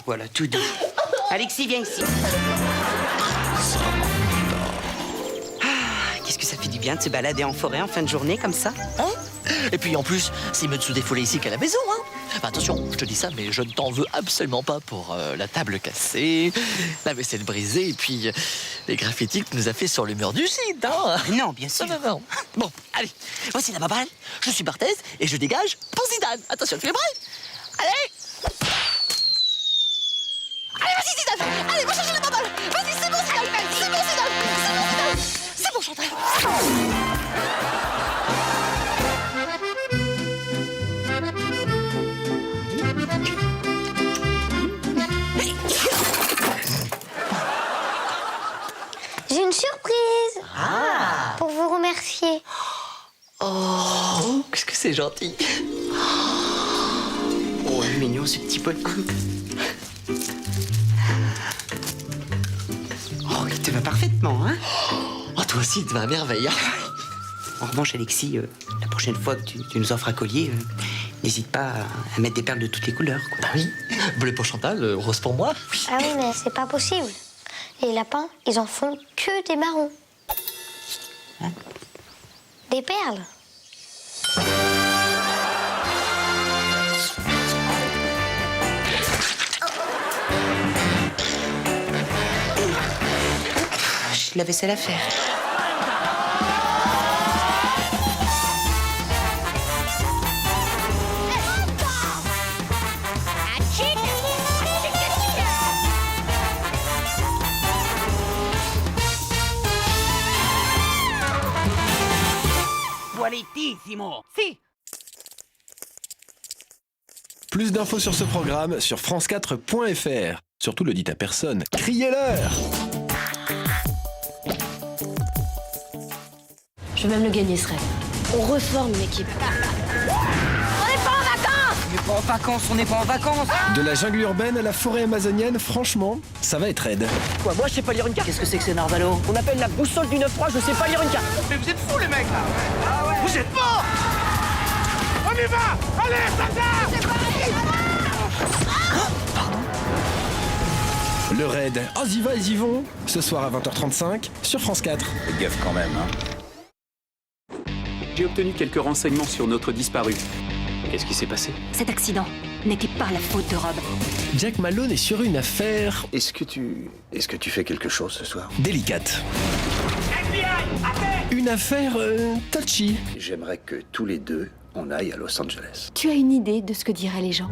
Voilà, tout doux. Alexis, viens ici. Qu'est-ce que ça fait du bien de se balader en forêt en fin de journée comme ça? Hein? Et puis en plus, c'est mieux de se défouler ici qu'à la maison, hein. Enfin, attention, je te dis ça, mais je ne t'en veux absolument pas pour la table cassée, la vaisselle brisée, et puis les graffitis que tu nous as fait sur le mur du site, hein. Non, bien sûr. Non, non, non. Bon, allez, voici la baballe, je suis Barthez et je dégage pour Zidane. Attention, tu es prêt? Allez! Allez, vas-y Zidane! Allez, va chercher la baballe! Vas-y, c'est bon Zidane! C'est bon Zidane! C'est bon Zidane! C'est bon Chantal! J'ai une surprise pour vous remercier. Oh, qu'est-ce que c'est gentil! Oh, il est mignon ce petit pot de coupe. Oh, il te va parfaitement, hein? Oh, toi aussi, tu vas à merveille. En revanche, Alexis, la prochaine fois que tu nous offres un collier, n'hésite pas à mettre des perles de toutes les couleurs, quoi. Ah oui, bleu pour Chantal, rose pour moi. Oui. Ah oui, mais c'est pas possible. Les lapins, ils en font que des marrons. Hein? Des perles. J'ai la vaisselle à faire. Buonissimo! Si! Plus d'infos sur ce programme sur france4.fr. Surtout le dites à personne. Criez-leur! Je vais même le gagner, ce rêve. On reforme l'équipe. On n'est pas en vacances, on n'est pas en vacances. De la jungle urbaine à la forêt amazonienne, franchement, ça va être raide. Quoi, moi, je sais pas lire une carte. Qu'est-ce que c'est que ces narvalos? On appelle la boussole du 9-3, je sais pas lire une carte. Mais vous êtes fous les mecs là! Ah ouais! Vous êtes morts! On y va! Allez, soldats! Le raid, oh, y va, ils y vont. Ce soir à 20h35 sur France 4. Faites gaffe quand même, hein. J'ai obtenu quelques renseignements sur notre disparu. Qu'est-ce qui s'est passé? Cet accident n'était pas la faute de Rob. Jack Malone est sur une affaire Est-ce que tu fais quelque chose ce soir? délicate. Une affaire touchy. J'aimerais que tous les deux, on aille à Los Angeles. Tu as une idée de ce que diraient les gens?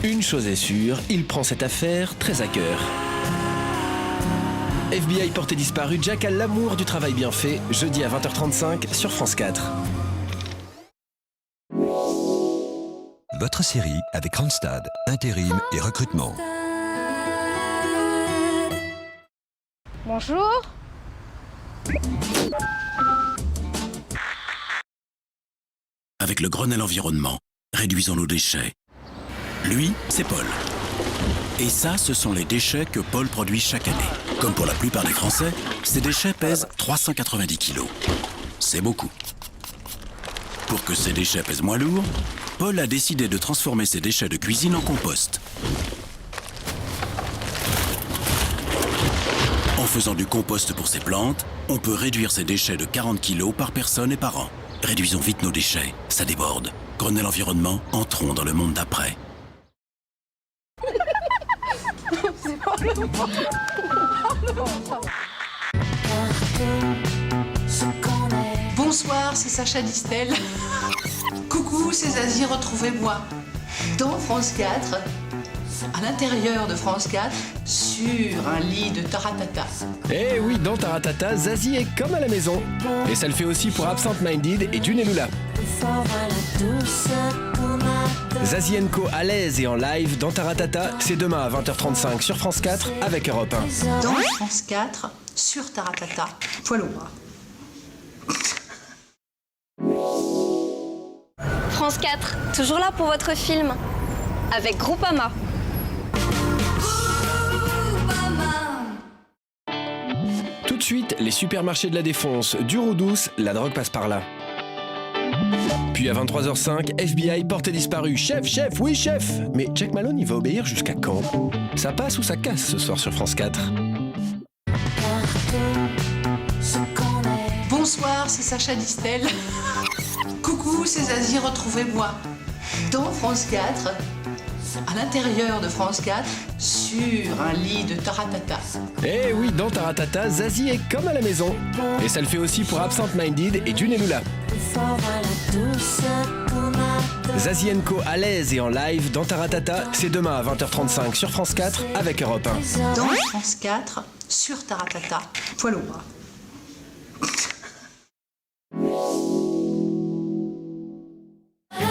Une chose est sûre, il prend cette affaire très à cœur. FBI porté disparu, Jack a l'amour du travail bien fait, jeudi à 20h35 sur France 4. Votre série avec Randstad, intérim et recrutement. Bonjour. Avec le Grenelle Environnement, réduisons nos déchets. Lui, c'est Paul. Et ça, ce sont les déchets que Paul produit chaque année. Comme pour la plupart des Français, ces déchets pèsent 390 kilos. C'est beaucoup. Pour que ces déchets pèsent moins lourd, Paul a décidé de transformer ses déchets de cuisine en compost. En faisant du compost pour ses plantes, on peut réduire ses déchets de 40 kilos par personne et par an. Réduisons vite nos déchets, ça déborde. Grenelle Environnement, entrons dans le monde d'après. Bonsoir, c'est Sacha Distel. Coucou, c'est Zazie, retrouvez-moi dans France 4, à l'intérieur de France 4, sur un lit de taratata. Eh oui, dans Taratata, Zazie est comme à la maison. Et ça le fait aussi pour Absent Minded et June et Lula. Zazie Co à l'aise et en live dans Taratata, c'est demain à 20h35 sur France 4 avec Europe 1. Dans France 4, sur taratata, poil au bras. France 4, toujours là pour votre film, avec Groupama. Tout de suite, les supermarchés de la Défense, dure ou douce, la drogue passe par là. Puis à 23h05, FBI porté disparu. Chef, chef, oui chef. Mais Jack Malone, il va obéir jusqu'à quand? Ça passe ou ça casse ce soir sur France 4? Bonsoir, c'est Sacha Distel. Coucou, c'est Zazie, retrouvez-moi. Dans France 4, à l'intérieur de France 4, sur un lit de taratata. Eh oui, dans Taratata, Zazie est comme à la maison. Et ça le fait aussi pour Absent Minded et June et Lula. Zazie & Co à l'aise et en live dans Taratata, c'est demain à 20h35 sur France 4 avec Europe 1. Dans France 4, sur taratata, poil au bras.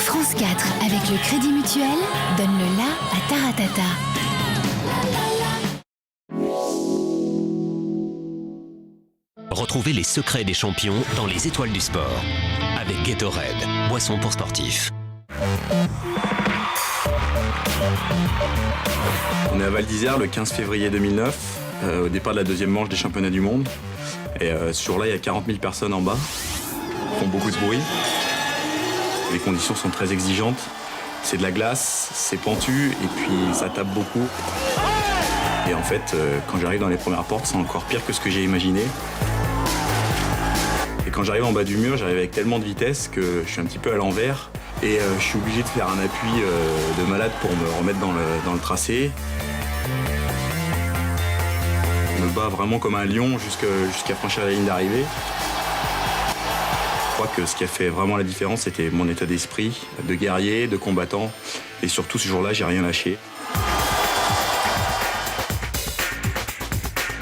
France 4, avec le Crédit Mutuel, donne le la à Taratata. Retrouvez les secrets des champions dans les étoiles du sport. Avec Gatorade, boisson pour sportifs. On est à Val d'Isère le 15 février 2009, au départ de la deuxième manche des championnats du monde. Et ce jour-là, il y a 40 000 personnes en bas, qui font beaucoup de bruit. Les conditions sont très exigeantes. C'est de la glace, c'est pentu et puis ça tape beaucoup. Et en fait, quand j'arrive dans les premières portes, c'est encore pire que ce que j'ai imaginé. Et quand j'arrive en bas du mur, j'arrive avec tellement de vitesse que je suis un petit peu à l'envers. Et je suis obligé de faire un appui de malade pour me remettre dans le tracé. Je me bats vraiment comme un lion jusqu'à franchir la ligne d'arrivée. Je crois que ce qui a fait vraiment la différence, c'était mon état d'esprit, de guerrier, de combattant. Et surtout, ce jour-là, j'ai rien lâché.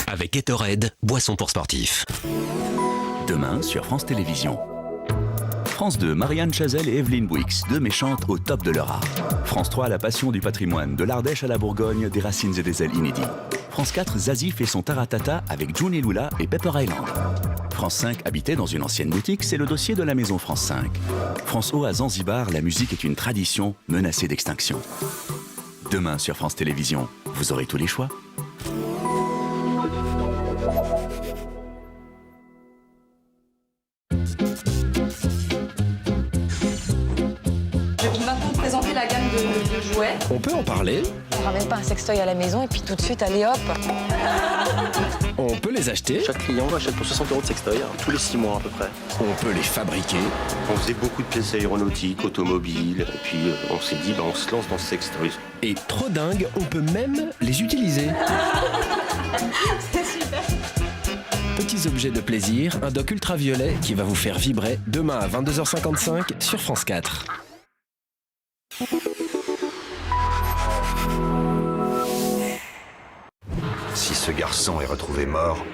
Avec Gatorade, boisson pour sportifs. Demain sur France Télévisions. France 2, Marianne Chazelle et Evelyne Bouix, deux méchantes au top de leur art. France 3, la passion du patrimoine, de l'Ardèche à la Bourgogne, des racines et des ailes inédits. France 4, Zazie fait son taratata avec June et Lula et Pepper Island. France 5, habité dans une ancienne boutique, c'est le dossier de la maison France 5. France O à Zanzibar, la musique est une tradition menacée d'extinction. Demain sur France Télévisions, vous aurez tous les choix. Je vais maintenant te présenter la gamme de jouets. On peut en parler. On ramène pas un sextoy à la maison et puis tout de suite, allez hop. On peut les acheter. Chaque client achète pour 60 € de sextoy, tous les 6 mois à peu près. On peut les fabriquer. On faisait beaucoup de pièces aéronautiques, automobiles, et puis on s'est dit, on se lance dans ce sextoy. Et trop dingue, on peut même les utiliser. C'est super. Petits objets de plaisir, un doc ultraviolet qui va vous faire vibrer demain à 22h55 sur France 4. Si ce garçon est retrouvé mort,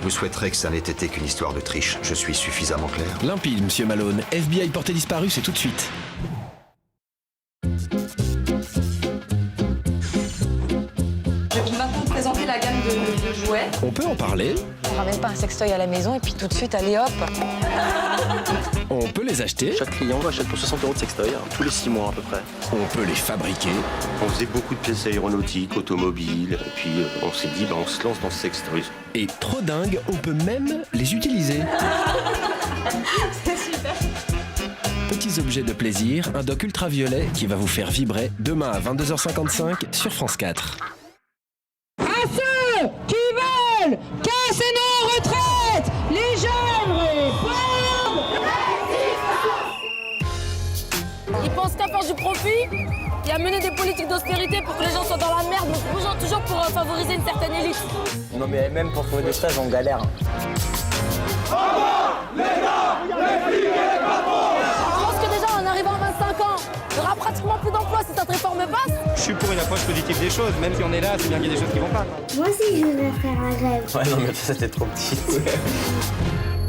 vous souhaiterez que ça n'ait été qu'une histoire de triche. Je suis suffisamment clair. Limpide, monsieur Malone. FBI porté disparu, c'est tout de suite. Je vais maintenant te présenter la gamme de jouets. On peut en parler. On ramène pas un sextoy à la maison et puis tout de suite, allez hop. On peut les acheter. Chaque client achète pour 60 € de sextoy, tous les 6 mois à peu près. On peut les fabriquer. On faisait beaucoup de pièces aéronautiques, automobiles, et puis on s'est dit, on se lance dans ce sextoy. Et trop dingue, on peut même les utiliser. C'est super. Petits objets de plaisir, un doc ultraviolet qui va vous faire vibrer demain à 22h55 sur France 4. À ceux qui veulent casser nos retraites, les jeunes répondent. Ils pensent qu'à faire du profit et à mener des politiques d'austérité pour que les gens soient dans la merde, mais toujours pour favoriser une certaine élite. Non mais même pour trouver des stages, on galère. Je pense que déjà en arrivant à 25 ans, il n'y aura pratiquement plus d'emploi si cette réforme passe. Je suis pour une approche positive des choses, même si on est là, c'est bien qu'il y a des choses qui vont pas. Moi aussi, je voudrais faire un rêve. Ouais, non mais ça c'était trop petit.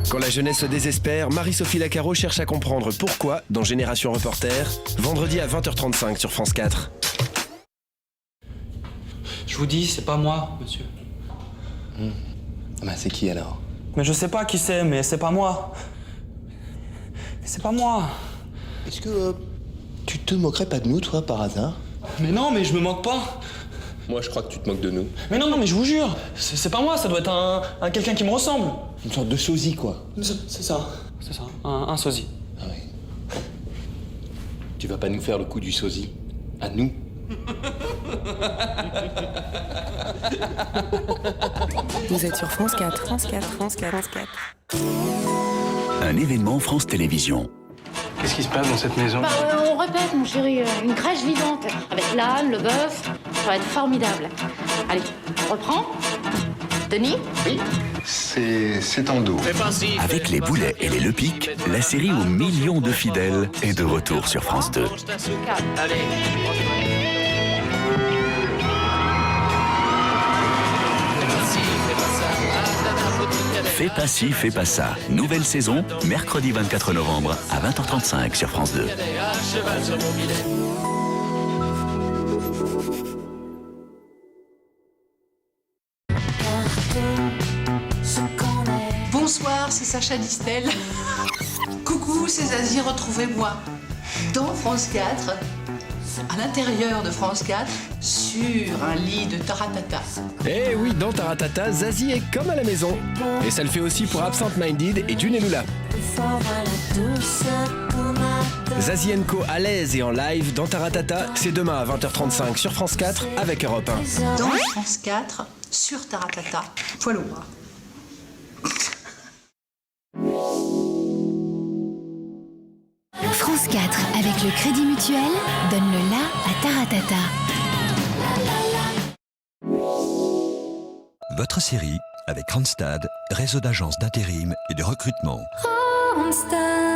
Quand la jeunesse se désespère, Marie-Sophie Lacaro cherche à comprendre pourquoi dans Génération Reporter, vendredi à 20h35 sur France 4. Je vous dis, c'est pas moi, monsieur. Bah c'est qui alors? Mais je sais pas qui c'est, mais c'est pas moi. C'est pas moi. Est-ce que tu te moquerais pas de nous, toi, par hasard? Mais non, mais je me moque pas. Moi, je crois que tu te moques de nous. Mais non, mais je vous jure, c'est pas moi, ça doit être un quelqu'un qui me ressemble. Une sorte de sosie, quoi. C'est ça, un sosie. Ah oui. Tu vas pas nous faire le coup du sosie. À nous. Vous êtes sur France 4, France 4, France 4, France 4. Un événement France Télévisions. Qu'est-ce qui se passe dans cette maison? On répète, mon chéri, une crèche vivante. Avec l'âne, le bœuf, ça va être formidable. Allez, on reprend. Denis? Oui. C'est en dos. Avec les Boulets et les Lepic, la série aux millions de fidèles est de retour sur France 2. Fais pas ci, fais pas ça. Nouvelle saison, mercredi 24 novembre à 20h35 sur France 2. Bonsoir, c'est Sacha Distel. Coucou, c'est Zazie, retrouvez-moi. Dans France 4, à l'intérieur de France 4, sur un lit de taratata. Eh oui, dans Taratata, Zazie est comme à la maison. Et ça le fait aussi pour Absent Minded et Dune et Lula. Zazie & Co à l'aise et en live dans Taratata, c'est demain à 20h35 sur France 4 avec Europe 1. Dans France 4, sur taratata, poil au bras. France 4, avec le Crédit Mutuel, donne le la à Taratata. Votre série avec Randstad, réseau d'agences d'intérim et de recrutement. Randstad.